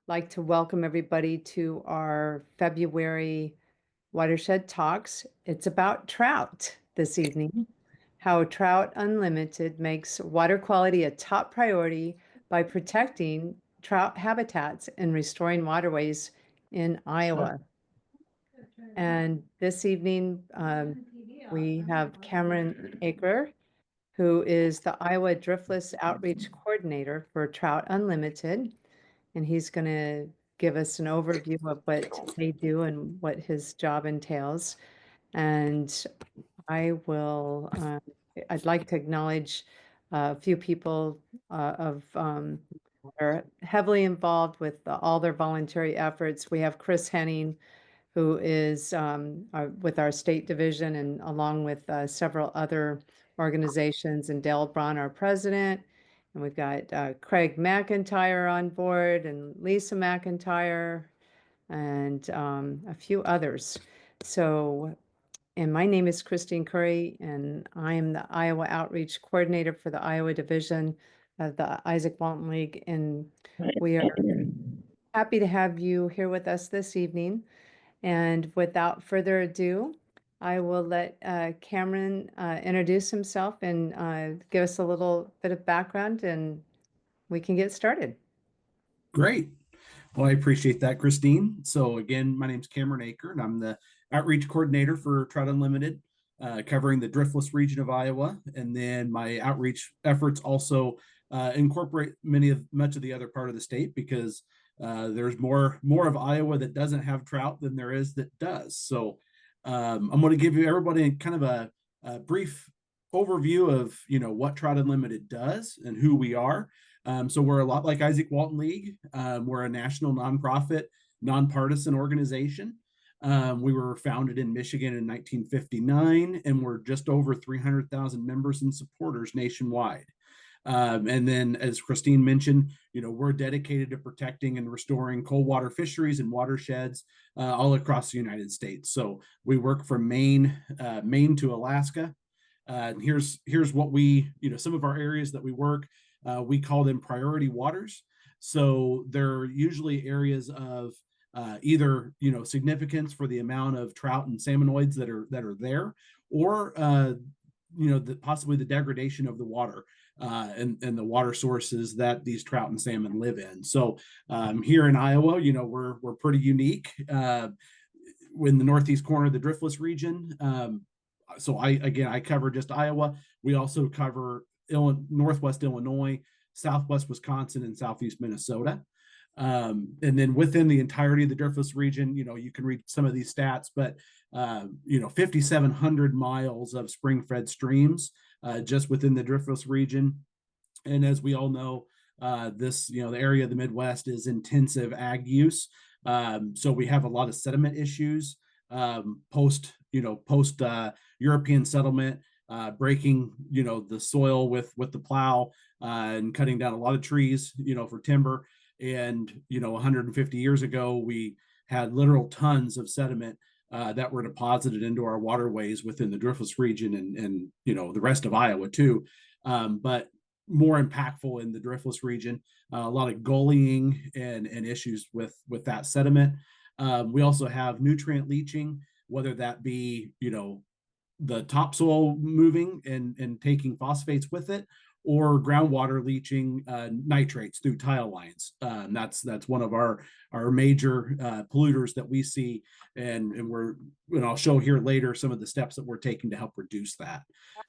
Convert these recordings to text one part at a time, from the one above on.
like to welcome everybody to our February Watershed Talks. It's about trout this evening, how Trout Unlimited makes water quality a top priority by protecting trout habitats and restoring waterways in Iowa. And this evening, we have Cameron Aker, who is the Iowa Driftless Outreach Coordinator for Trout Unlimited. And he's going to give us an overview of what they do and what his job entails. And I will, I'd like to acknowledge a few people who are heavily involved with all their voluntary efforts. We have Chris Henning, who is with our state division and along with several other organizations, and Dale Braun, our president. And we've got Craig McIntyre on board and Lisa McIntyre and a few others. So, and my name is Christine Curry, and I am the Iowa Outreach Coordinator for the Iowa Division of the Izaak Walton League. And we are happy to have you here with us this evening. And without further ado, I will let Cameron introduce himself and give us a little bit of background, and we can get started. Great. Well, I appreciate that, Christine. So again, my name's Cameron Aker, and I'm the outreach coordinator for Trout Unlimited, covering the Driftless region of Iowa. And then my outreach efforts also incorporate much of the other part of the state, because there's more of Iowa that doesn't have trout than there is that does. So I'm going to give you everybody kind of a brief overview of what Trout Unlimited does and who we are. So we're a lot like Izaak Walton League. We're a national nonprofit, nonpartisan organization. We were founded in Michigan in 1959, and we're just over 300,000 members and supporters nationwide. And then, as Christine mentioned, we're dedicated to protecting and restoring cold water fisheries and watersheds all across the United States. So we work from Maine to Alaska. And here's what some of our areas that we work. We call them priority waters. So they're usually areas of either significance for the amount of trout and salmonoids that are there, or possibly the degradation of the water and the water sources that these trout and salmon live in. So here in Iowa, we're pretty unique in the northeast corner of the Driftless region. So I cover just Iowa. We also cover Northwest Illinois, Southwest Wisconsin, and Southeast Minnesota. And then within the entirety of the Driftless region, you can read some of these stats, but 5,700 miles of spring-fed streams just within the Driftless region. And as we all know, the area of the Midwest is intensive ag use. So we have a lot of sediment issues post European settlement, breaking the soil with the plow and cutting down a lot of trees for timber. And 150 years ago, we had literal tons of sediment that were deposited into our waterways within the Driftless region and the rest of Iowa too. But more impactful in the Driftless region, a lot of gullying and issues with that sediment. We also have nutrient leaching, whether that be the topsoil moving and taking phosphates with it, or groundwater leaching nitrates through tile lines. That's one of our major polluters that we see, and I'll show here later some of the steps that we're taking to help reduce that.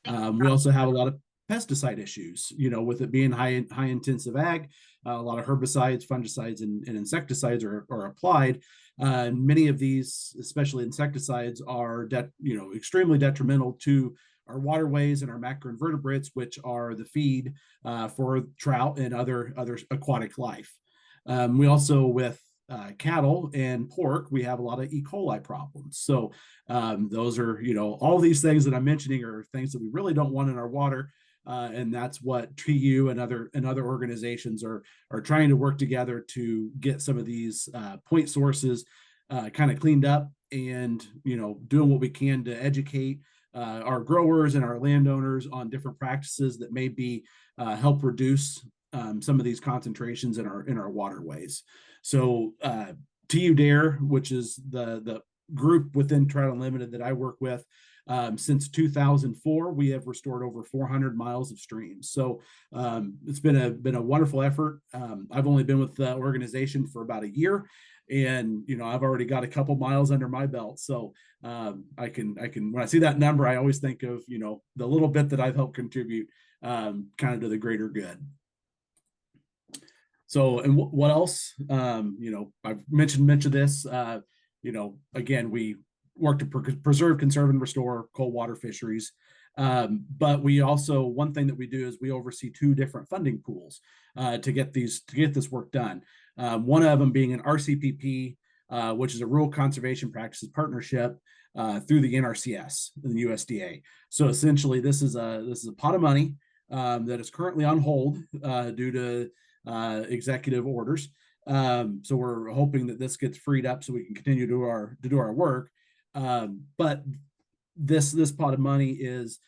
We also have a lot of pesticide issues, with it being high intensive ag. A lot of herbicides, fungicides, and insecticides are applied. Many of these, especially insecticides, are extremely detrimental to our waterways and our macroinvertebrates, which are the feed for trout and other aquatic life. We also, with cattle and pork, we have a lot of E. coli problems. So those are, all these things that I'm mentioning are things that we really don't want in our water. And that's what TREU and other organizations are trying to work together to get some of these point sources kind of cleaned up, and doing what we can to educate our growers and our landowners on different practices that may be help reduce some of these concentrations in our waterways. So TU Dare, which is the group within Trout Unlimited that I work with, since 2004, we have restored over 400 miles of streams. So it's been a wonderful effort. I've only been with the organization for about a year, and I've already got a couple miles under my belt. So I can when I see that number, I always think of the little bit that I've helped contribute kind of to the greater good. So, and what else? I've mentioned this. Again, we work to preserve, conserve, and restore cold water fisheries. But we also, one thing that we do is we oversee 2 different funding pools to get this work done. One of them being an RCPP, which is a Rural Conservation Practices Partnership through the NRCS and the USDA. So essentially, this is a pot of money that is currently on hold due to executive orders. So we're hoping that this gets freed up so we can continue to do our work. But this pot of money is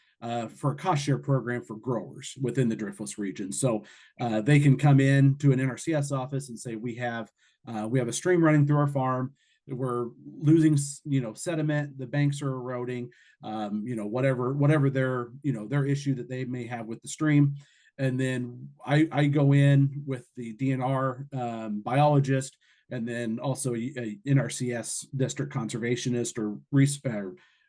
for a cost share program for growers within the Driftless region. So they can come in to an NRCS office and say, we have a stream running through our farm. We're losing, sediment. The banks are eroding. Whatever their issue that they may have with the stream. And then I go in with the DNR biologist, and then also a NRCS district conservationist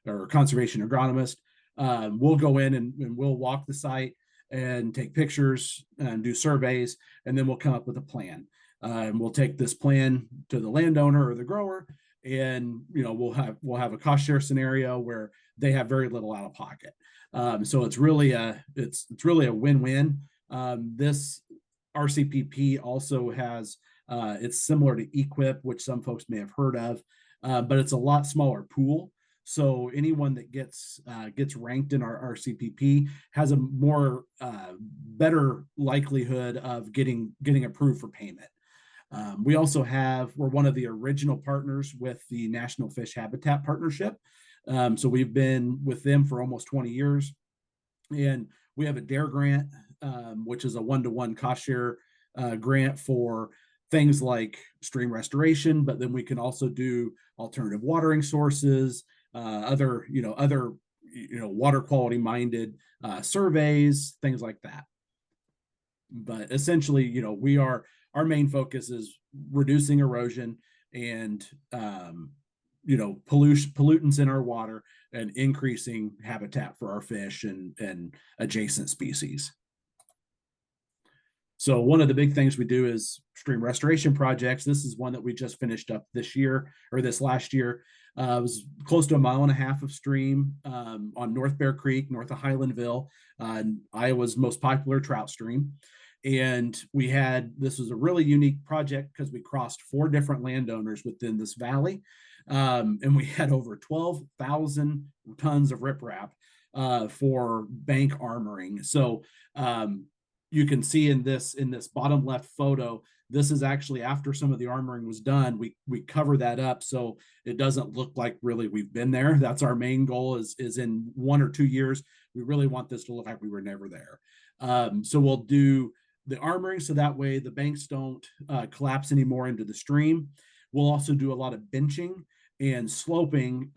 or conservation agronomist. We'll go in and we'll walk the site and take pictures and do surveys, and then we'll come up with a plan. And we'll take this plan to the landowner or the grower, and we'll have a cost share scenario where they have very little out of pocket. So it's really a win-win. This RCPP also has it's similar to EQIP, which some folks may have heard of, but it's a lot smaller pool. So anyone that gets ranked in our RCPP has a more better likelihood of getting approved for payment. We're one of the original partners with the National Fish Habitat Partnership. So we've been with them for almost 20 years. And we have a DARE grant, which is a 1-to-1 cost share grant for things like stream restoration, but then we can also do alternative watering sources, other water quality minded surveys, things like that. But essentially, our main focus is reducing erosion and pollutants in our water and increasing habitat for our fish and adjacent species. So one of the big things we do is stream restoration projects. This is one that we just finished up this last year. It was close to 1.5 miles of stream on North Bear Creek, north of Highlandville, Iowa's most popular trout stream. And this was a really unique project because we crossed 4 different landowners within this valley. And we had over 12,000 tons of riprap for bank armoring. So you can see in this bottom left photo, this is actually after some of the armoring was done. We cover that up so it doesn't look like really we've been there. That's our main goal is in 1 or 2 years, we really want this to look like we were never there. So we'll do the armoring so that way the banks don't collapse anymore into the stream. We'll also do a lot of benching and sloping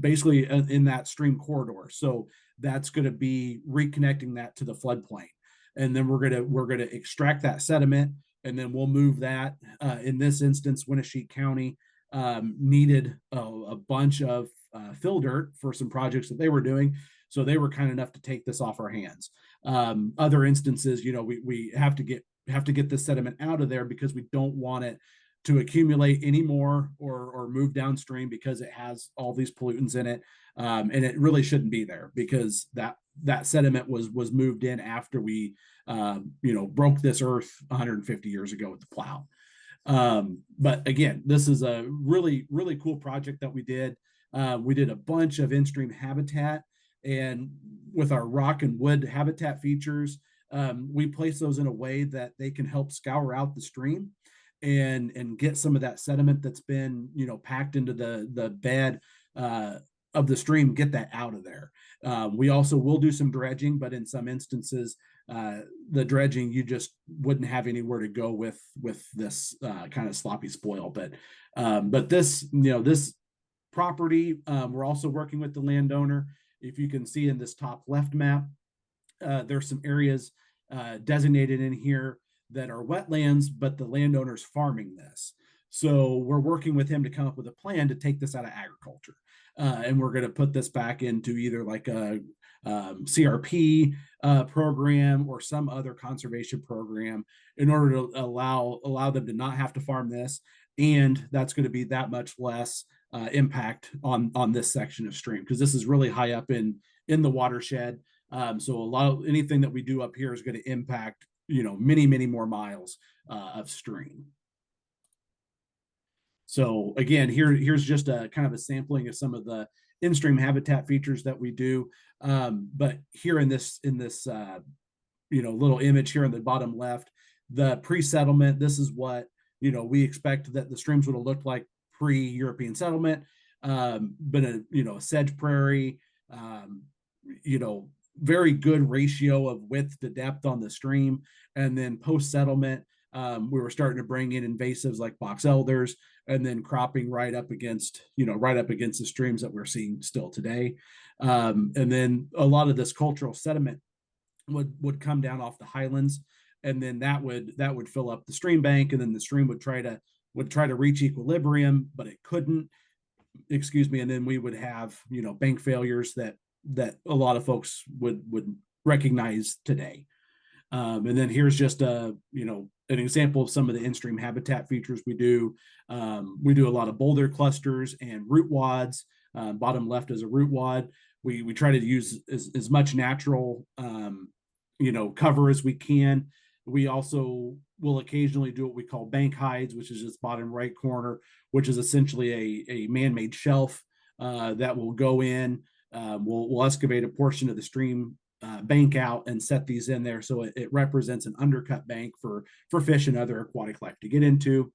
basically in that stream corridor. So that's going to be reconnecting that to the floodplain. And then we're gonna extract that sediment, and then we'll move that. In this instance, Winnesheet County needed a bunch of fill dirt for some projects that they were doing, so they were kind enough to take this off our hands. Other instances, we have to get this sediment out of there because we don't want it to accumulate anymore or move downstream because it has all these pollutants in it, and it really shouldn't be there because that sediment was moved in after we broke this earth 150 years ago with the plow. But again, this is a really, really cool project that we did. We did a bunch of in-stream habitat, and with our rock and wood habitat features, we place those in a way that they can help scour out the stream and get some of that sediment that's been packed into the bed of the stream, get that out of there. We also will do some dredging, but in some instances the dredging, you just wouldn't have anywhere to go with this kind of sloppy spoil. But this, this property, we're also working with the landowner. If you can see in this top left map, there's some areas designated in here that are wetlands, but the landowner's farming this. So we're working with him to come up with a plan to take this out of agriculture. And we're going to put this back into either like a CRP program or some other conservation program in order to allow them to not have to farm this. And that's going to be that much less impact on this section of stream, because this is really high up in the watershed. So a lot of anything that we do up here is going to impact, many more miles of stream. So again, here's just a kind of a sampling of some of the in-stream habitat features that we do. But here in this little image here in the bottom left, the pre-settlement, this is what we expect that the streams would have looked like pre-European settlement. But a sedge prairie, very good ratio of width to depth on the stream. And then post-settlement, we were starting to bring in invasives like box elders, and then cropping right up against the streams that we're seeing still today. And then a lot of this cultural sediment would come down off the highlands, and then that would fill up the stream bank, and then the stream would try to reach equilibrium, but it couldn't. And then we would have bank failures that a lot of folks would recognize today. And then here's just an example of some of the in-stream habitat features we do. We do a lot of boulder clusters and root wads. Bottom left is a root wad. We try to use as much natural cover as we can. We also will occasionally do what we call bank hides, which is just bottom right corner, which is essentially a man-made shelf that will go in. We'll excavate a portion of the stream bank out and set these in there, so it represents an undercut bank for fish and other aquatic life to get into.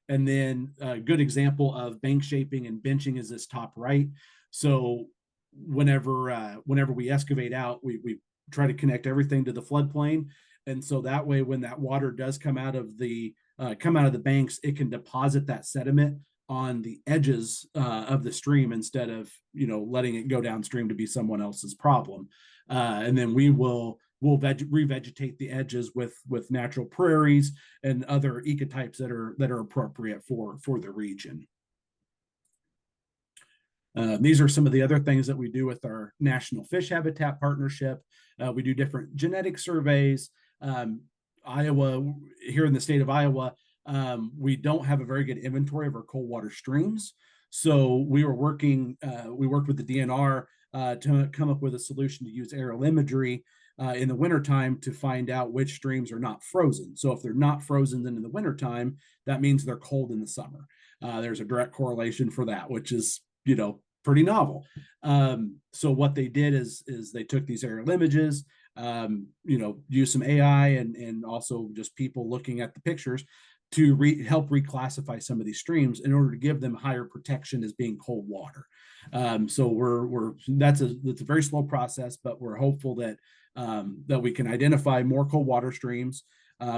And then a good example of bank shaping and benching is this top right. So whenever we excavate out, we try to connect everything to the floodplain, and so that way when that water does come out of the banks, it can deposit that sediment on the edges of the stream instead of letting it go downstream to be someone else's problem. And then we'll revegetate the edges with natural prairies and other ecotypes that are appropriate for the region. These are some of the other things that we do with our National Fish Habitat Partnership. We do different genetic surveys. Iowa, here in the state of Iowa, we don't have a very good inventory of our cold water streams. So we worked with the DNR to come up with a solution to use aerial imagery in the wintertime to find out which streams are not frozen. So if they're not frozen then in the wintertime, that means they're cold in the summer. There's a direct correlation for that, which is, pretty novel. So what they did is they took these aerial images, use some AI and also just people looking at the pictures to help reclassify some of these streams in order to give them higher protection as being cold water. So that's a very slow process, but we're hopeful that we can identify more cold water streams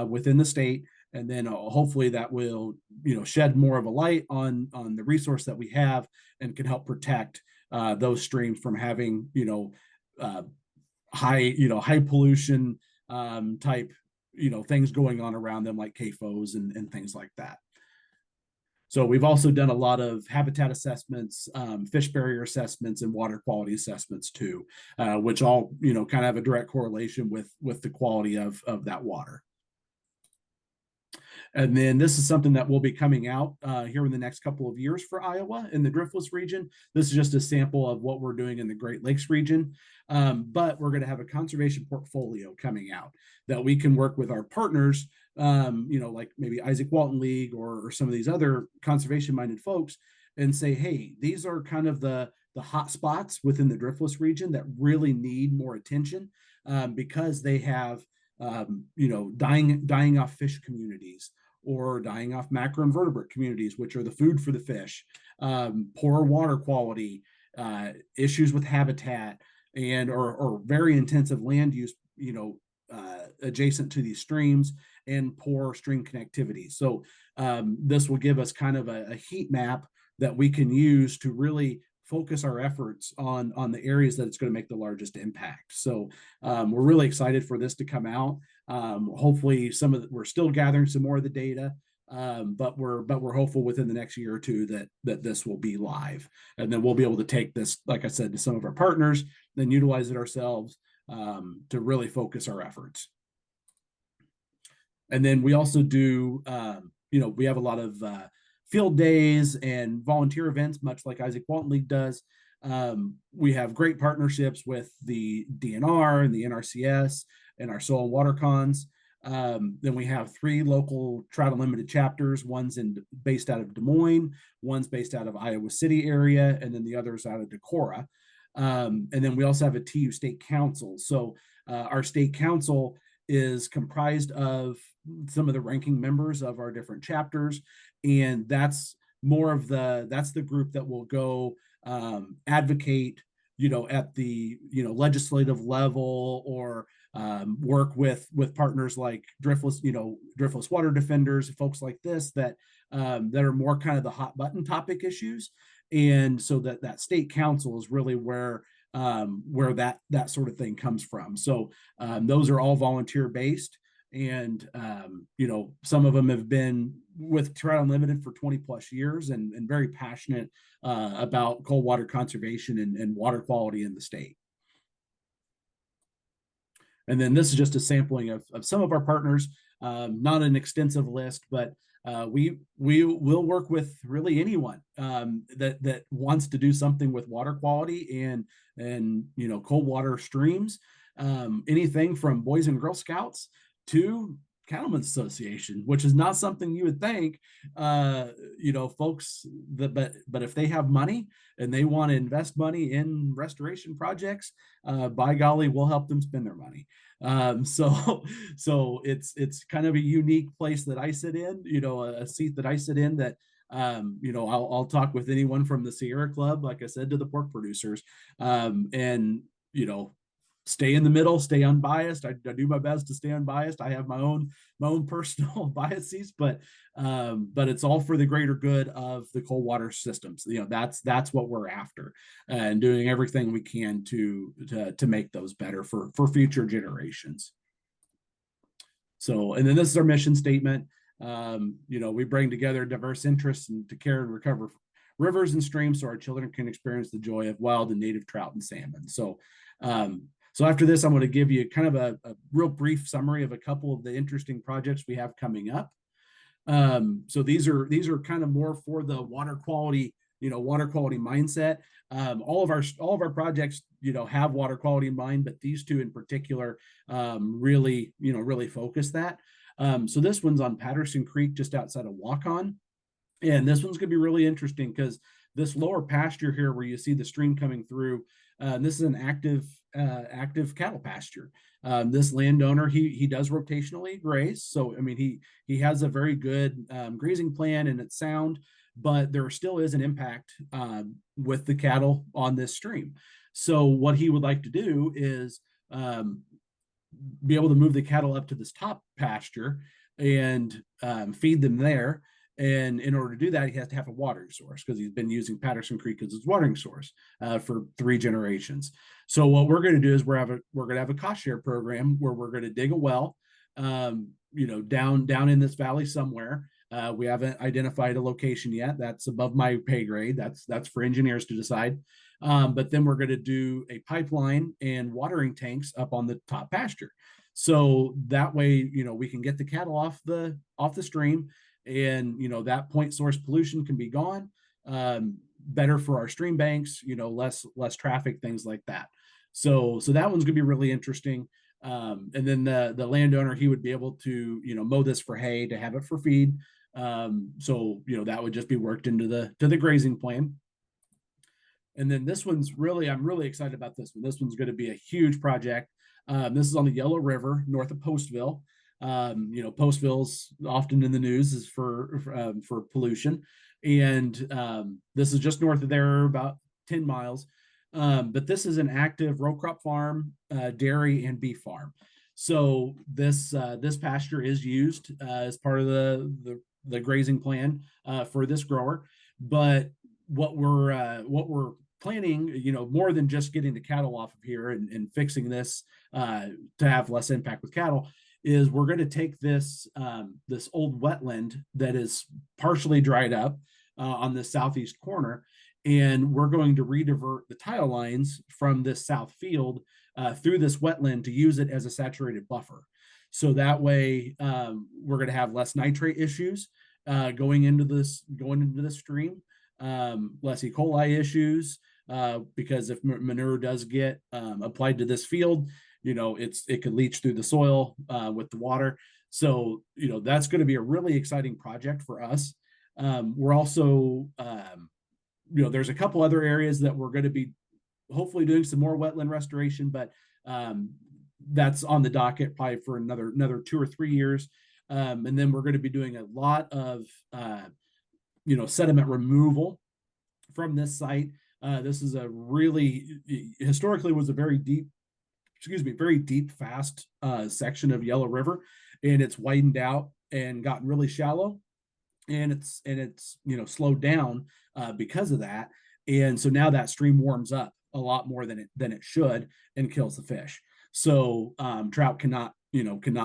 within the state, and then hopefully that will shed more of a light on the resource that we have and can help protect those streams from having high pollution type things going on around them, like CAFOs and things like that. So we've also done a lot of habitat assessments, fish barrier assessments, and water quality assessments too, which all kind of have a direct correlation with the quality of that water. And then this is something that will be coming out here in the next couple of years for Iowa in the Driftless region. This is just a sample of what we're doing in the Great Lakes region. But we're going to have a conservation portfolio coming out that we can work with our partners, like maybe Izaak Walton League or some of these other conservation-minded folks, and say, hey, these are kind of the hot spots within the Driftless region that really need more attention because they have dying off fish communities or dying off macroinvertebrate communities, which are the food for the fish, poor water quality, issues with habitat, and or very intensive land use, adjacent to these streams and poor stream connectivity. So this will give us kind of a heat map that we can use to really focus our efforts on the areas that it's going to make the largest impact. So we're really excited for this to come out. Hopefully we're still gathering some more of the data, but we're hopeful within the next year or two that this will be live, and then we'll be able to take this, like I said, to some of our partners, then utilize it ourselves to really focus our efforts. And then we also do, we have a lot of field days and volunteer events, much like Izaak Walton League does. We have great partnerships with the DNR and the NRCS and our soil and water cons. Then we have 3 local Trout Unlimited chapters. One's based out of Des Moines, one's based out of Iowa City area, and then the other's out of Decorah. And then we also have a TU state council. So our state council is comprised of some of the ranking members of our different chapters, and that's the group that will go advocate, at the legislative level, or work with partners like Driftless water defenders, folks like this that are more kind of the hot button topic issues. And so that state council is really where that sort of thing comes from. So those are all volunteer based, and some of them have been with Trout Unlimited for 20 plus years, and very passionate about cold water conservation and water quality in the state. And then this is just a sampling of some of our partners, not an extensive list, but we will work with really anyone that wants to do something with water quality and cold water streams. Anything from Boys and Girl Scouts to Cattlemen's Association, which is not something you would think, folks but if they have money and they want to invest money in restoration projects, by golly, we'll help them spend their money. So it's kind of a unique place that I sit in, a seat that I sit in that, I'll talk with anyone from the Sierra Club, like I said, to the pork producers, and stay in the middle, stay unbiased. I do my best to stay unbiased. I have my own personal biases, but it's all for the greater good of the cold water systems. That's what we're after, and doing everything we can to make those better for future generations. So, and then this is our mission statement. We bring together diverse interests and to care and recover rivers and streams so our children can experience the joy of wild and native trout and salmon. So after this, I'm going to give you kind of a real brief summary of a couple of the interesting projects we have coming up. So these are kind of more for the water quality mindset. All of our projects, have water quality in mind, but these 2 in particular really focus that. So this one's on Patterson Creek, just outside of Waukon. And this one's going to be really interesting because this lower pasture here where you see the stream coming through, this is an active cattle pasture. This landowner, he does rotationally graze. So, I mean, he has a very good grazing plan and it's sound, but there still is an impact with the cattle on this stream. So what he would like to do is be able to move the cattle up to this top pasture and feed them there. And in order to do that, he has to have a watering source because he's been using Patterson Creek as his watering source for 3 generations. So what we're going to do is we're going to have a cost share program where we're going to dig a well, down in this valley somewhere. We haven't identified a location yet. That's above my pay grade. That's for engineers to decide. But then we're going to do a pipeline and watering tanks up on the top pasture. So that way, we can get the cattle off the stream, and that point source pollution can be gone. Better for our stream banks, less traffic, things like that. So that one's gonna be really interesting. And then the landowner, he would be able to mow this for hay to have it for feed. So that would just be worked into the grazing plan. And then this one's I'm really excited about this one. This one's going to be a huge project. This is on the Yellow River north of Postville. Postville's often in the news is for pollution, and this is just north of there, about 10 miles. But this is an active row crop farm, dairy and beef farm. So this pasture is used as part of the grazing plan for this grower. But what we're planning, more than just getting the cattle off of here and fixing this to have less impact with cattle, is we're going to take this old wetland that is partially dried up on the southeast corner, and we're going to redivert the tile lines from this south field through this wetland to use it as a saturated buffer. So that way, we're going to have less nitrate issues going into this stream, less E. coli issues, because if manure does get applied to this field, it could leach through the soil with the water. So that's going to be a really exciting project for us. We're also there's a couple other areas that we're going to be hopefully doing some more wetland restoration, but that's on the docket probably for another 2 or 3 years. And then we're going to be doing a lot of sediment removal from this site. This is a really historically was a very deep, fast section of Yellow River, and it's widened out and gotten really shallow, and it's slowed down because of that. And so now that stream warms up a lot more than it should and kills the fish. So trout cannot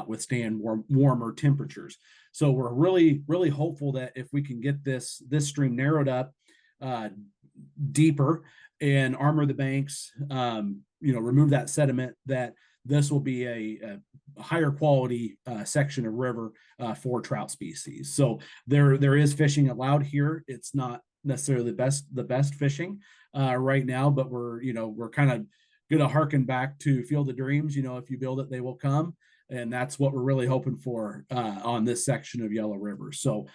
withstand warmer temperatures. So we're really, really hopeful that if we can get this stream narrowed up deeper and armor the banks, remove that sediment, that this will be a higher quality section of river for trout species. So there is fishing allowed here. It's not necessarily the best fishing right now, but we're kind of going to harken back to Field of Dreams. If you build it, they will come. And that's what we're really hoping for on this section of Yellow River. So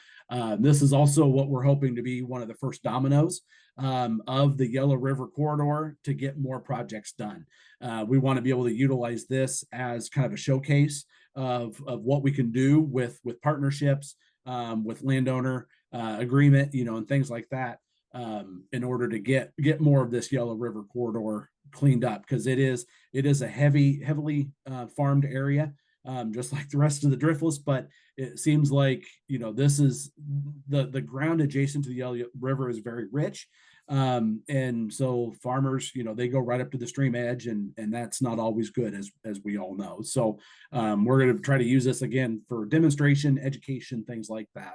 this is also what we're hoping to be one of the first dominoes of the Yellow River corridor to get more projects done. We want to be able to utilize this as kind of a showcase of what we can do with partnerships, with landowner agreement, and things like that, in order to get more of this Yellow River corridor cleaned up, because it is a heavily farmed area, just like the rest of the Driftless. But it seems like this is the ground adjacent to the Yellow River is very rich, and so farmers they go right up to the stream edge, and that's not always good, as we all know. So we're going to try to use this again for demonstration, education, things like that.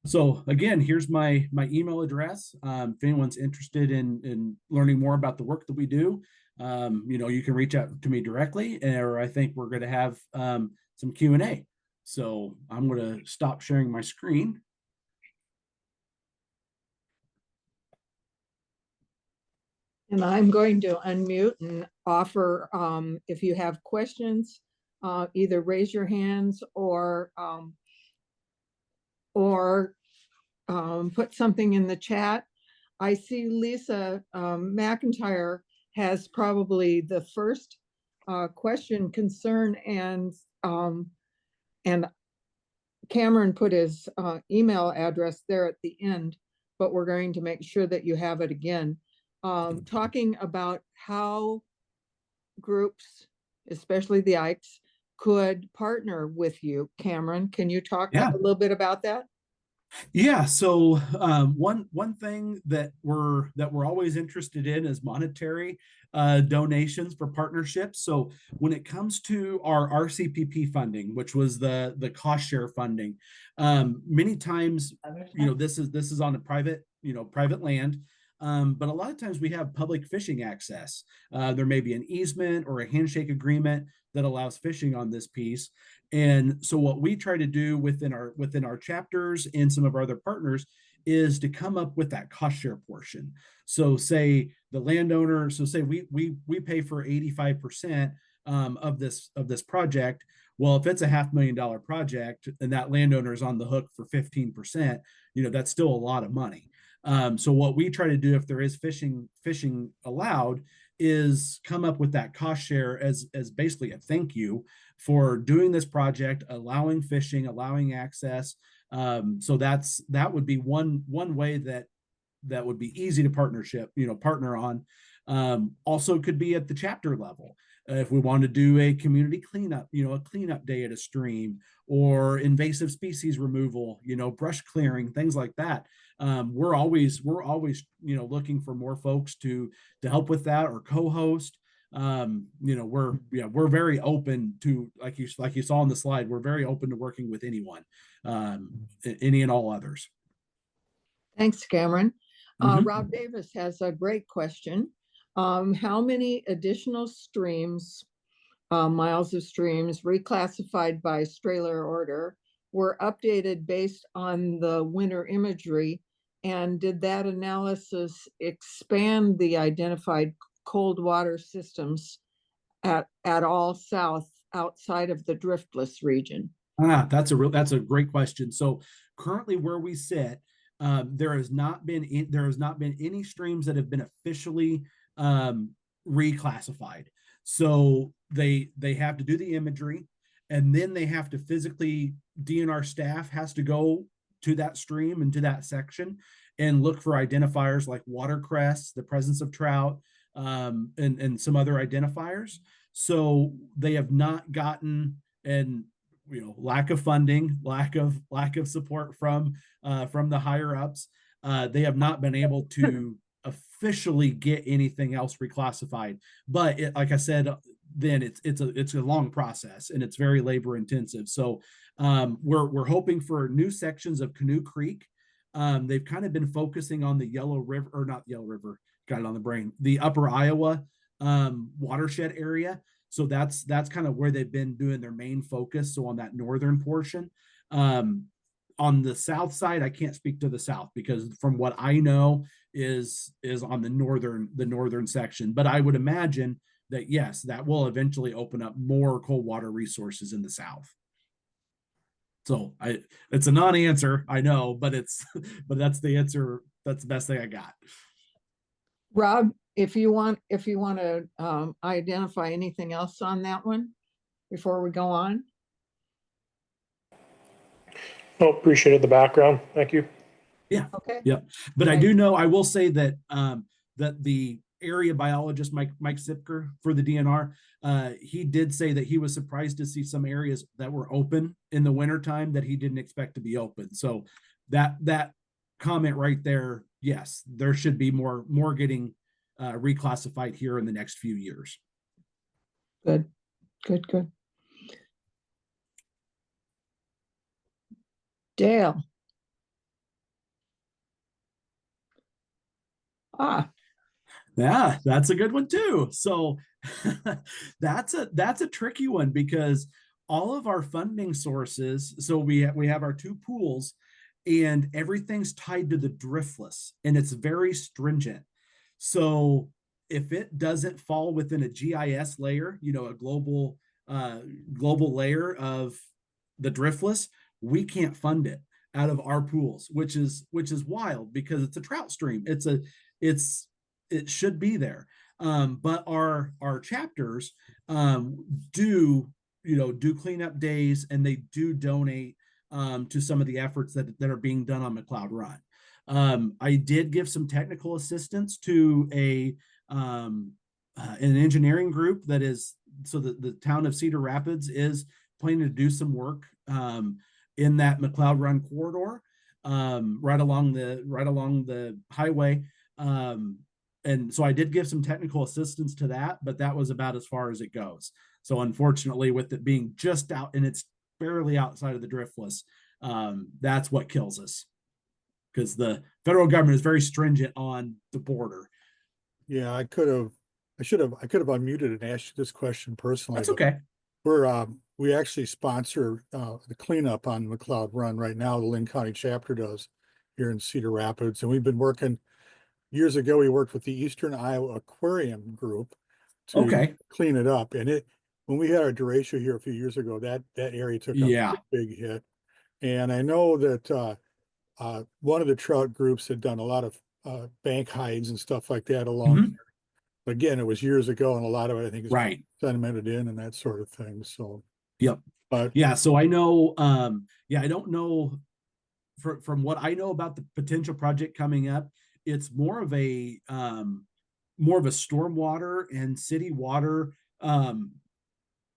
So again, here's my email address. If anyone's interested in learning more about the work that we do, you can reach out to me directly, or I think we're going to have some Q&A. So I'm going to stop sharing my screen. And I'm going to unmute and offer, if you have questions, either raise your hands or put something in the chat. I see Lisa McIntyre has probably the first question, concern, and Cameron put his email address there at the end, but we're going to make sure that you have it again. Talking about how groups, especially the Ikes, could partner with you. Cameron, can you talk a little bit about that? Yeah. So one thing that we're always interested in is monetary donations for partnerships. So when it comes to our RCPP funding, which was the cost share funding, many times this is on a private land. But a lot of times we have public fishing access. There may be an easement or a handshake agreement that allows fishing on this piece. And so what we try to do within our chapters and some of our other partners is to come up with that cost share portion. So say the landowner, say we pay for 85% of this project. Well, if it's a $500,000 project and that landowner is on the hook for 15%, that's still a lot of money. So what we try to do, if there is fishing allowed, is come up with that cost share as basically a thank you for doing this project, allowing fishing, allowing access. So that would be one way that would be easy to partner on. Also could be at the chapter level. If we want to do a community cleanup, a cleanup day at a stream, or invasive species removal, brush clearing, things like that. We're always looking for more folks to help with that or co-host. We're very open to, like you saw on the slide, we're very open to working with anyone, any and all others. Thanks, Cameron. Mhm. Rob Davis has a great question. How many additional streams, miles of streams reclassified by Strehler order were updated based on the winter imagery? And did that analysis expand the identified cold water systems at all south outside of the Driftless region? That's a great question. So currently where we sit, there has not been any streams that have been officially reclassified. So they have to do the imagery, and then they have to physically, DNR staff has to go to that stream and to that section and look for identifiers like watercress, the presence of trout, and some other identifiers. So they have not gotten, and lack of funding, lack of support from the higher ups, they have not been able to officially get anything else reclassified. But like I said, then it's a long process, and it's very labor intensive. So we're hoping for new sections of Canoe Creek. They've kind of been focusing on the Yellow River, or not Yellow River, got it on the brain, the Upper Iowa watershed area. So that's kind of where they've been doing their main focus. So on that northern portion, on the south side, I can't speak to the south, because from what I know is on the northern section. But I would imagine that yes, that will eventually open up more cold water resources in the south. So it's a non-answer, I know, but that's the answer. That's the best thing I got. Rob, if you want to identify anything else on that one before we go on. Oh, appreciated the background. Thank you. Yeah. Okay. Yep. But I do know, I will say that that the area biologist Mike Sipker for the DNR, he did say that he was surprised to see some areas that were open in the wintertime that he didn't expect to be open. So that comment right there, yes, there should be more getting reclassified here in the next few years. Good. Dale. Yeah, that's a good one too. So that's a tricky one, because all of our funding sources, so we have our two pools, and everything's tied to the Driftless, and it's very stringent. So if it doesn't fall within a GIS layer, a global layer of the Driftless, we can't fund it out of our pools, which is wild, because it's a trout stream. It should be there. But our chapters do cleanup days, and they do donate to some of the efforts that are being done on McLeod Run. I did give some technical assistance to an engineering group that is, so the town of Cedar Rapids is planning to do some work in that McLeod Run corridor, right along the highway. And so I did give some technical assistance to that, but that was about as far as it goes. So unfortunately, with it being just out, and it's barely outside of the Driftless, that's what kills us, because the federal government is very stringent on the border. Yeah, I could have unmuted and asked you this question personally. That's okay. We actually sponsor the cleanup on McLeod Run right now. The Lynn County chapter does here in Cedar Rapids, and we've been working. Years ago, we worked with the Eastern Iowa Aquarium Group to clean it up. And when we had our derecho here a few years ago, that area took a big hit. And I know that one of the trout groups had done a lot of bank hides and stuff like that along there. But again, it was years ago, and a lot of it, I think, is sedimented in and that sort of thing. So, but yeah, so I know, I don't know, from what I know about the potential project coming up, it's more of a more of a stormwater and city water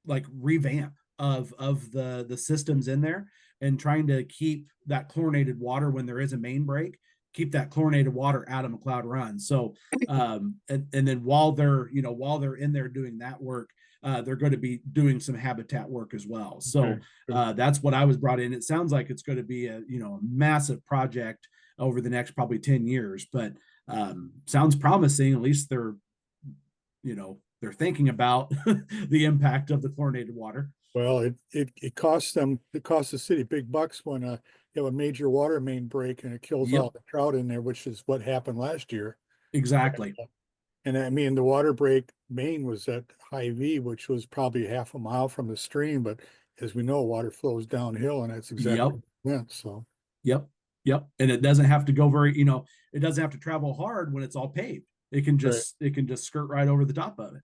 like revamp of the systems in there, and trying to keep that chlorinated water when there is a main break, keep that chlorinated water out of McLeod Run. So and then while they're in there doing that work, they're going to be doing some habitat work as well. So that's what I was brought in. It sounds like it's going to be a massive project over the next probably 10 years, but sounds promising. At least they're thinking about the impact of the chlorinated water. Well, it costs the city big bucks when you have a major water main break and it kills all the trout in there, which is what happened last year. Exactly. And I mean, the water break main was at Hy-Vee, which was probably half a mile from the stream, but as we know, water flows downhill, and that's exactly what it went. So Yep. And it doesn't have to go it doesn't have to travel hard when it's all paved. It can just skirt right over the top of it.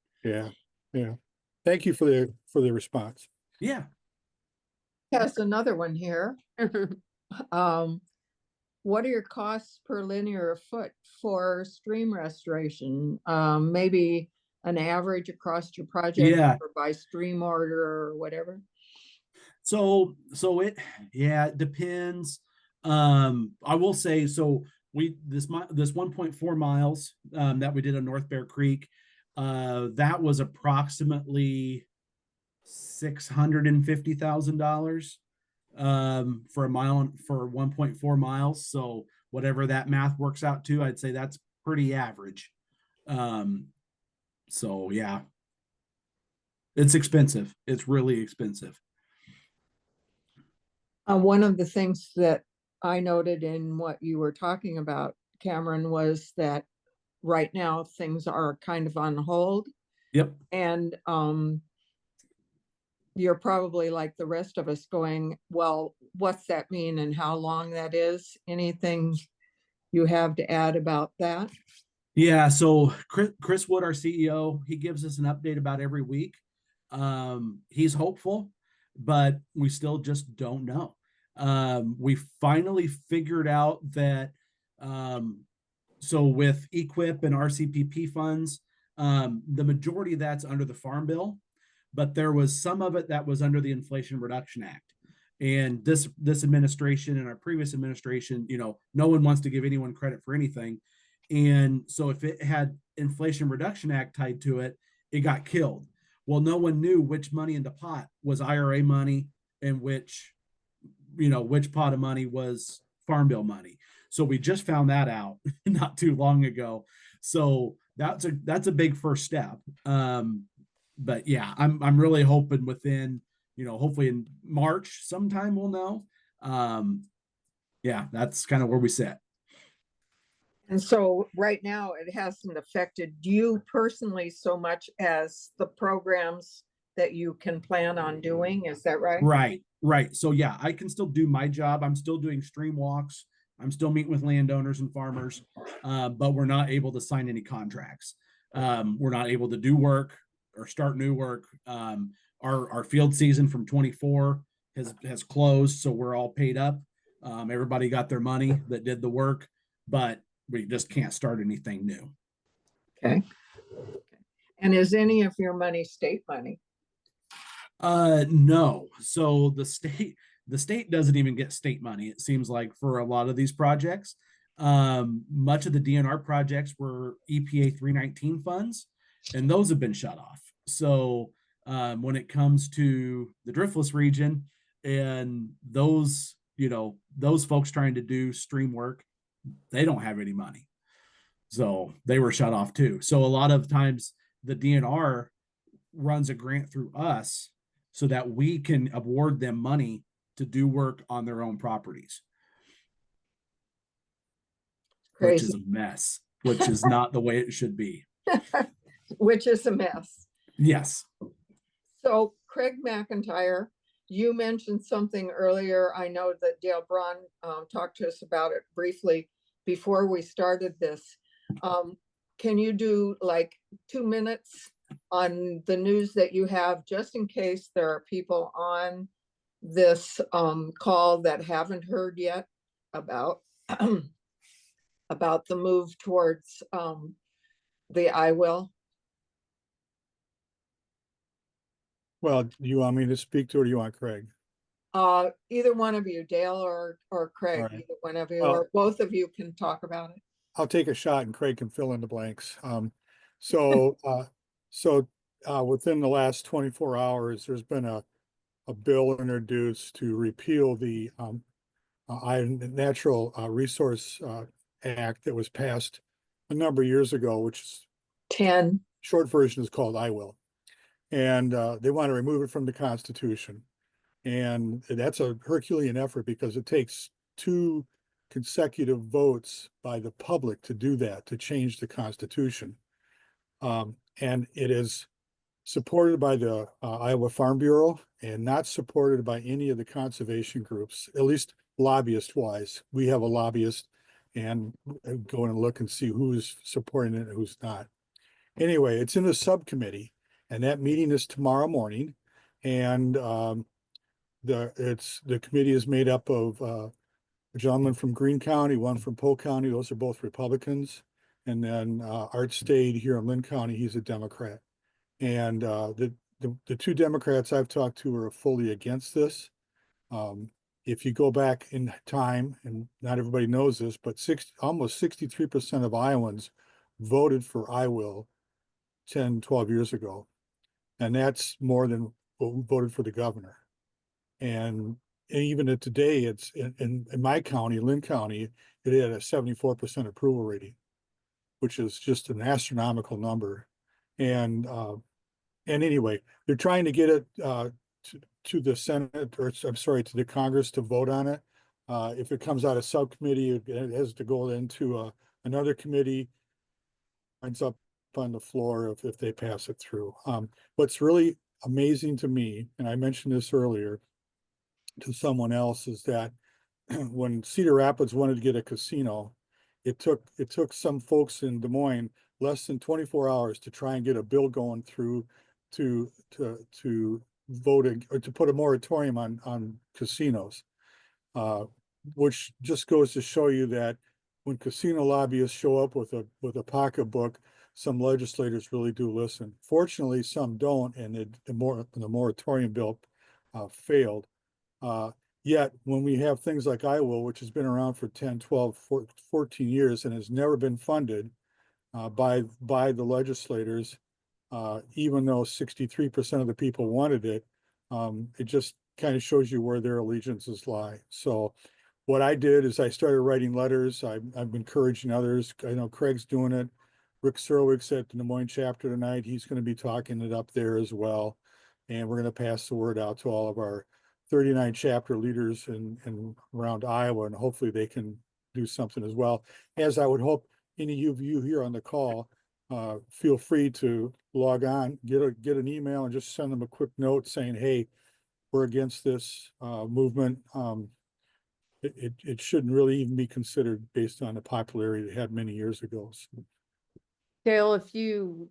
Yeah. Thank you for the response. Yeah. Yes, another one here. What are your costs per linear foot for stream restoration? Maybe an average across your project or by stream order or whatever? So it depends. I will say, so this 1.4 miles that we did on North Bear Creek, that was approximately $650,000 for a mile for 1.4 miles. So whatever that math works out to, I'd say that's pretty average. So yeah, it's expensive. It's really expensive. One of the things that I noted in what you were talking about, Cameron, was that right now things are kind of on hold. Yep. And you're probably like the rest of us going, well, what's that mean and how long that is? Anything you have to add about that? Yeah, so Chris Wood, our CEO, he gives us an update about every week. He's hopeful, but we still just don't know. We finally figured out that so with EQIP and RCPP funds, the majority of that's under the Farm Bill, but there was some of it that was under the Inflation Reduction Act. And this administration and our previous administration, no one wants to give anyone credit for anything. And so if it had Inflation Reduction Act tied to it, it got killed. Well, no one knew which money in the pot was IRA money and which pot of money was Farm Bill money. So we just found that out not too long ago. So that's a big first step. But yeah, I'm really hoping within, hopefully in March sometime we'll know. Yeah, that's kind of where we sit. And so right now it hasn't affected you personally so much as the programs that you can plan on doing. Is that right? Right. So yeah, I can still do my job. I'm still doing stream walks. I'm still meeting with landowners and farmers, but we're not able to sign any contracts. We're not able to do work or start new work. Our field season from 24 has closed, so we're all paid up. Everybody got their money that did the work, but we just can't start anything new. Okay. And is any of your money state money? No. So the state doesn't even get state money, it seems like, for a lot of these projects. Much of the DNR projects were EPA 319 funds, and those have been shut off. So when it comes to the Driftless region and those folks trying to do stream work, they don't have any money. So they were shut off too. So a lot of times the DNR runs a grant through us so that we can award them money to do work on their own properties. Crazy. Which is a mess, which is not the way it should be. Which is a mess. Yes. So Craig McIntyre, you mentioned something earlier. I know that Dale Braun talked to us about it briefly before we started this. Can you do like 2 minutes on the news that you have, just in case there are people on this call that haven't heard yet about about the move towards the I will. Well, do you want me to speak to it, or do you want Craig? Either one of you, Dale or Craig, All right. either one of you, Well- or both of you can talk about it. I'll take a shot and Craig can fill in the blanks. So within the last 24 hours, there's been a bill introduced to repeal the Natural Resource Act that was passed a number of years ago, which is 10. short version is called I Will. And they want to remove it from the Constitution. And that's a Herculean effort because it takes 2 consecutive votes by the public to do that, to change the Constitution. And it is supported by the Iowa Farm Bureau and not supported by any of the conservation groups, at least lobbyist wise. We have a lobbyist and go and look and see who's supporting it and who's not. Anyway, it's in a subcommittee and that meeting is tomorrow morning. And the committee is made up of a gentleman from Greene County, one from Polk County. Those are both Republicans. And then Art Stade here in Lynn County, he's a Democrat. And the 2 Democrats I've talked to are fully against this. If you go back in time, and not everybody knows this, but almost 63% of Iowans voted for I Will 10, 12 years ago. And that's more than what voted for the governor. And even today, it's in my county, Lynn County, it had a 74% approval rating, which is just an astronomical number. And anyway, they're trying to get it to the Senate, or I'm sorry, to the Congress to vote on it. If it comes out of subcommittee, it has to go into another committee, ends up on the floor if they pass it through. What's really amazing to me, and I mentioned this earlier to someone else, is that when Cedar Rapids wanted to get a casino, it took some folks in Des Moines less than 24 hours to try and get a bill going through to vote or to put a moratorium on casinos, which just goes to show you that when casino lobbyists show up with a pocketbook, some legislators really do listen. Fortunately, some don't, and the moratorium bill failed. Yet when we have things like I Will, which has been around for 10, 12, 14 years and has never been funded by the legislators, even though 63% of the people wanted it, it just kind of shows you where their allegiances lie. So what I did is I started writing letters. I'm encouraging others. I know Craig's doing it. Rick Serwick's at the Des Moines chapter tonight. He's going to be talking it up there as well. And we're going to pass the word out to all of our 39 chapter leaders in around Iowa, and hopefully they can do something as well. As I would hope any of you here on the call, feel free to log on, get an email and just send them a quick note saying, hey, we're against this movement. It shouldn't really even be considered based on the popularity it had many years ago. So. Dale, if you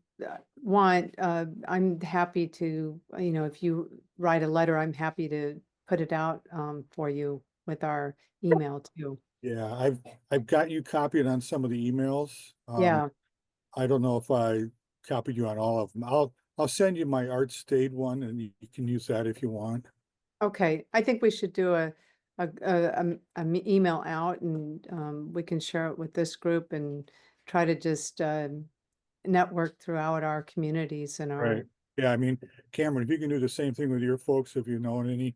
want, I'm happy to, if you write a letter, I'm happy to put it out for you with our email too. Yeah, I've got you copied on some of the emails. Yeah. I don't know if I copied you on all of them. I'll send you my Art Stade one, and you can use that if you want. Okay, I think we should do a email out, and we can share it with this group and try to just network throughout our communities and our. Right. Yeah, I mean, Cameron, if you can do the same thing with your folks, if you know any,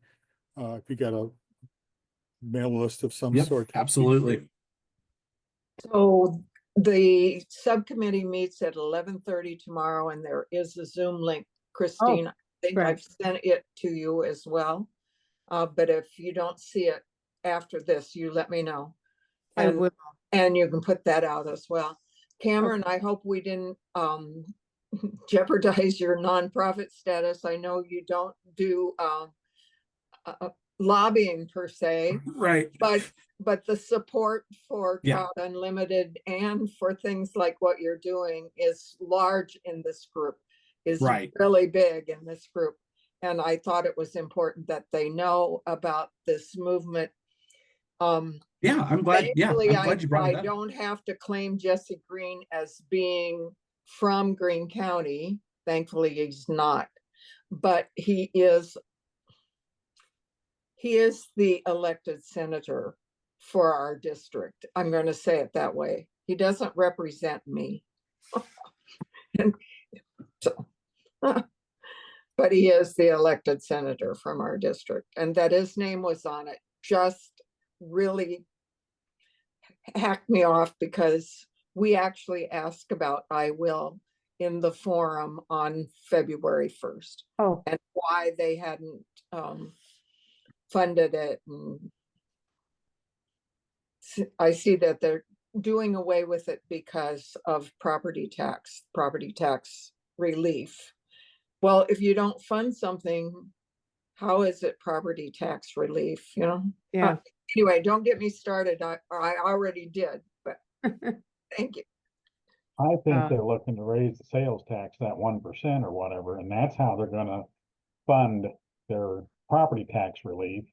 if you got a mail list of some sort. Absolutely. So the subcommittee meets at 11:30 tomorrow, and there is a Zoom link. Christine, I think great. I've sent it to you as well. But if you don't see it after this, you let me know. I will. And you can put that out as well. Cameron, I hope we didn't jeopardize your nonprofit status. I know you don't do lobbying per se, Right. but the support for Yeah. Trout Unlimited and for things like what you're doing is large in this group, is Right. really big in this group. And I thought it was important that they know about this movement. Yeah, I'm glad. Yeah, I'm glad you brought it up. I don't have to claim Jesse Green as being from Greene County. Thankfully, he's not, but he is the elected senator for our district. I'm going to say it that way. He doesn't represent me. And so, but he is the elected senator from our district, and that his name was on it just really hacked me off, because we actually asked about I Will in the forum on February 1st, Oh, and why they hadn't funded it. And I see that they're doing away with it because of property tax relief. Well, if you don't fund something, how is it property tax relief, you know? yeah. Anyway, don't get me started. I already did, but thank you. I think Uh, they're looking to raise the sales tax, that 1% or whatever, and that's how they're gonna fund their property tax relief.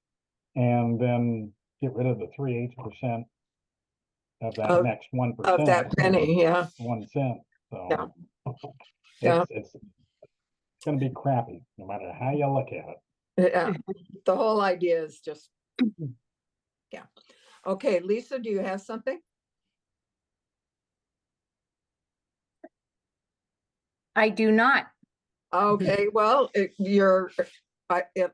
And then get rid of the 3/8% of that Of- next 1%. Of that penny, yeah. 1 cent, Yeah. so. Yeah. It's gonna be crappy, no matter how you look at it. Yeah, the whole idea is just, yeah. Okay, Lisa, do you have something? I do not. Okay, well, it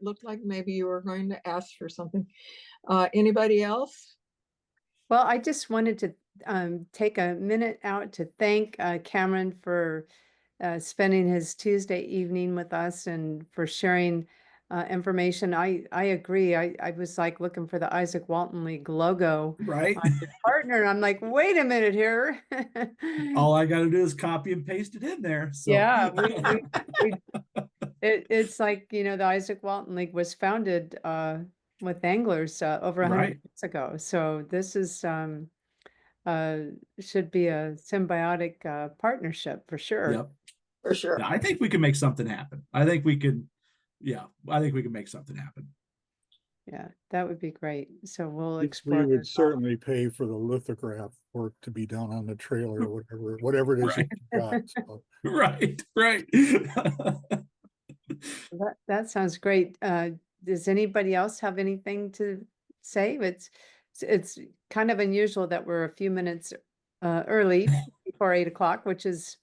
looked like maybe you were going to ask for something. Anybody else? Well, I just wanted to take a minute out to thank Cameron for spending his Tuesday evening with us and for sharing information. I agree. I was like looking for the Izaak Walton League logo Right. on your partner. And I'm like, wait a minute here. All I got to do is copy and paste it in there. So Yeah, it's like, the Izaak Walton League was founded with anglers over 100 Right. years ago. So this is should be a symbiotic partnership for sure. Yep. For sure. Yeah, I think we can make something happen. I think we can make something happen. Yeah, that would be great. So we'll We explore would those certainly pay for the lithograph work to be done on the trailer or whatever it is Right. you got. So. Right. That sounds great. Does anybody else have anything to say? It's kind of unusual that we're a few minutes early before 8 o'clock, which is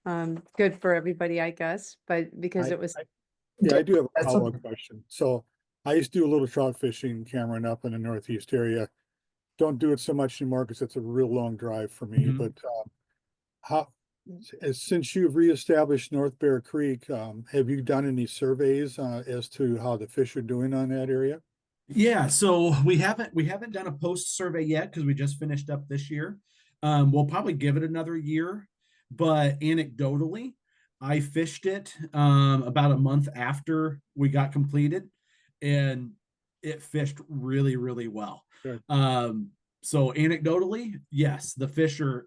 good for everybody, I guess, but because it was. Yeah, I do have a That's follow-up question. So I used to do a little trout fishing, Cameron, up in the Northeast area. Don't do it so much anymore because it's a real long drive for me. Mhm. But since you've reestablished North Bear Creek, have you done any surveys as to how the fish are doing on that area? Yeah, so we haven't done a post survey yet because we just finished up this year. We'll probably give it another year, but anecdotally, I fished it about a month after we got completed, and it fished really, really well. Good. So anecdotally, yes, the fish are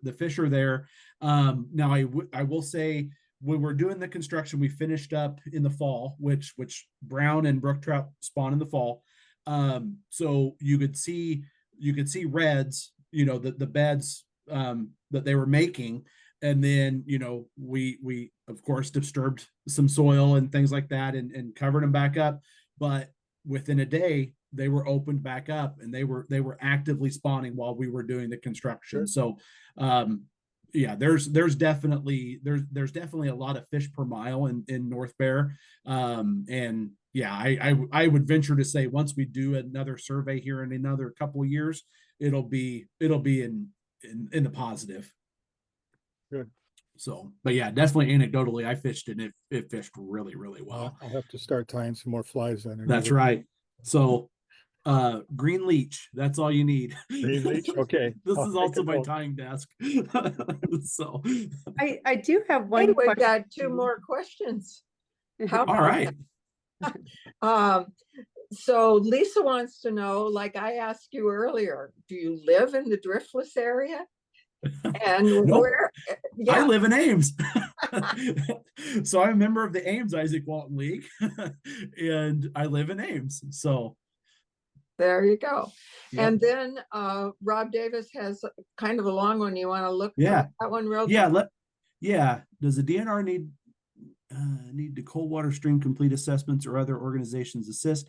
there. Now I will say, when we're doing the construction, we finished up in the fall, which brown and brook trout spawn in the fall. So you could see reds, the beds that they were making. And then, we of course disturbed some soil and things like that and covered them back up. But within a day, they were opened back up and they were actively spawning while we were doing the construction. Sure. So, yeah, there's definitely a lot of fish per mile in North Bear. And yeah, I would venture to say once we do another survey here in another couple of years, it'll be in the positive. Good. So, but yeah, definitely anecdotally, I fished it and it fished really, really well. I'll have to start tying some more flies in. That's right. So, green leech, that's all you need. Green leech? Okay. This I'll is take also a my note. tying desk. So, I do have one Hey, we've question. got two more questions. How all right. So Lisa wants to know, like I asked you earlier, do you live in the Driftless area? And Nope. where? I Yeah, live in Ames. So I'm a member of the Ames Izaak Walton League, and I live in Ames. So there you go. yep. And then Rob Davis has kind of a long one. You want to look Yeah. at that one real Yeah, quick? Yeah. Does the DNR need to cold water stream complete assessments or other organizations assist?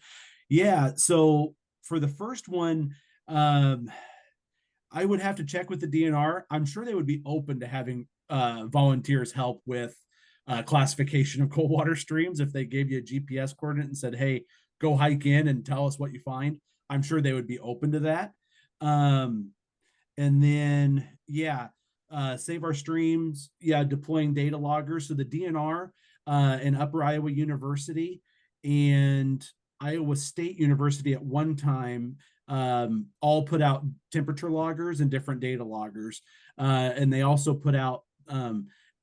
Yeah. So for the first one, I would have to check with the DNR. I'm sure they would be open to having volunteers help with classification of cold water streams. If they gave you a GPS coordinate and said, hey, go hike in and tell us what you find, I'm sure they would be open to that. And then, yeah, Save Our Streams, yeah, deploying data loggers. So the DNR and Upper Iowa University and Iowa State University at one time all put out temperature loggers and different data loggers. And they also put out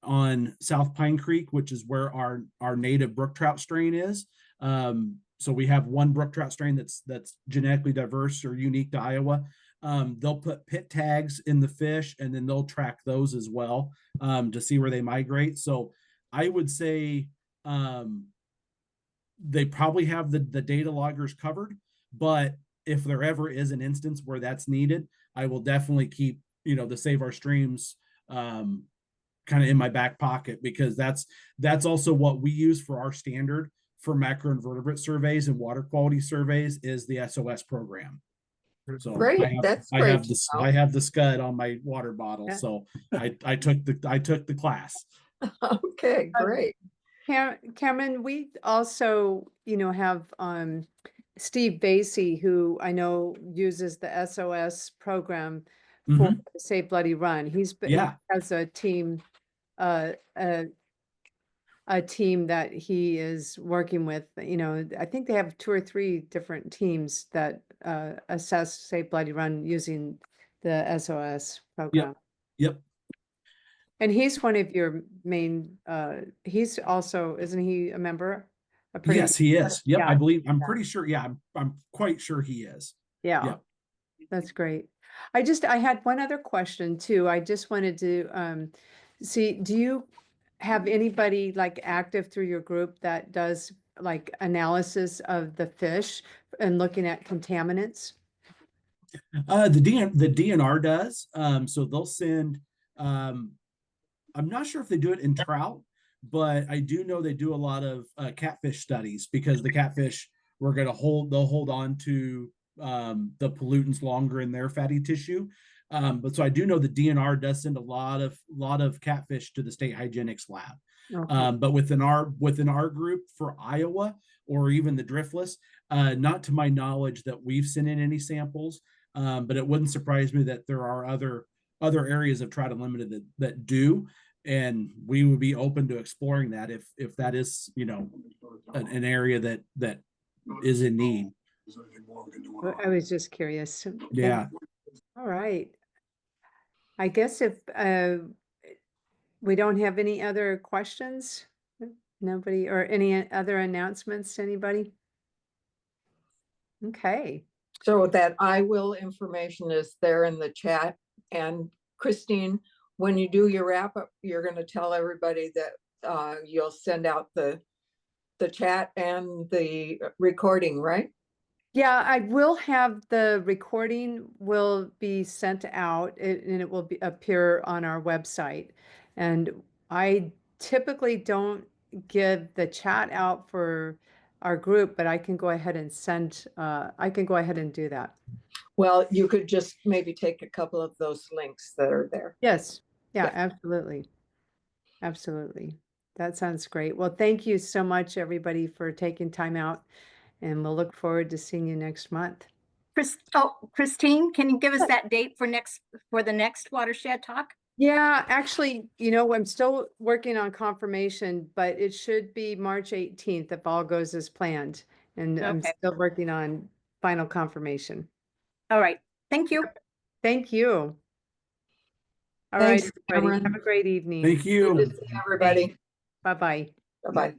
on South Pine Creek, which is where our native brook trout strain is. So we have one brook trout strain that's genetically diverse or unique to Iowa. They'll put pit tags in the fish, and then they'll track those as well to see where they migrate. So I would say they probably have the data loggers covered, but if there ever is an instance where that's needed, I will definitely keep, the Save Our Streams kind of in my back pocket, because that's also what we use for our standard for macroinvertebrate surveys and water quality surveys is the SOS program. So Great, that's I great have to know. I have the scud on my water bottle. Yeah. So I took the class. Okay, great. Cameron, we also, have Steve Vasey, who I know uses the SOS program for Save Bloody Run. He has a team, a team that he is working with. I think they have 2 or 3 different teams that assess Save Bloody Run using the SOS program. Yep. And he's one of your main, he's also, isn't he a member? Yes, he is. Yep. Yeah. I believe, I'm pretty sure. Yeah. I'm quite sure he is. Yeah. Yep. That's great. I had one other question too. I just wanted to see, do you have anybody like active through your group that does like analysis of the fish and looking at contaminants? The DNR does. So they'll send, I'm not sure if they do it in trout, but I do know they do a lot of catfish studies, because the catfish they'll hold on to the pollutants longer in their fatty tissue. But so I do know the DNR does send a lot of catfish to the state hygienics lab. Okay. But within our group for Iowa or even the Driftless, not to my knowledge that we've sent in any samples. But it wouldn't surprise me that there are other areas of Trout Unlimited that do, and we would be open to exploring that if that is an area that is in need. I was just curious. Yeah. All right. I guess if we don't have any other questions, nobody, or any other announcements, anybody? Okay. So that I will information is there in the chat. And Christine, when you do your wrap up, you're going to tell everybody that you'll send out the chat and the recording, right? Yeah, I will have the recording will be sent out and it will appear on our website. And I typically don't give the chat out for our group, but I can go ahead and do that. Well, you could just maybe take a couple of those links that are there. Yes. Yeah, Yeah. absolutely. Absolutely. That sounds great. Well, thank you so much, everybody, for taking time out. And we'll look forward to seeing you next month. Christine, can you give us that date for the next Watershed Talk? Yeah, actually, I'm still working on confirmation, but it should be March 18th if all goes as planned. And I'm still working on final confirmation. All right. Thank you. Thank you. All Thanks, right, everybody. Cameron. Have a great evening. Thank you. Good to see everybody. Bye-bye. Bye-bye.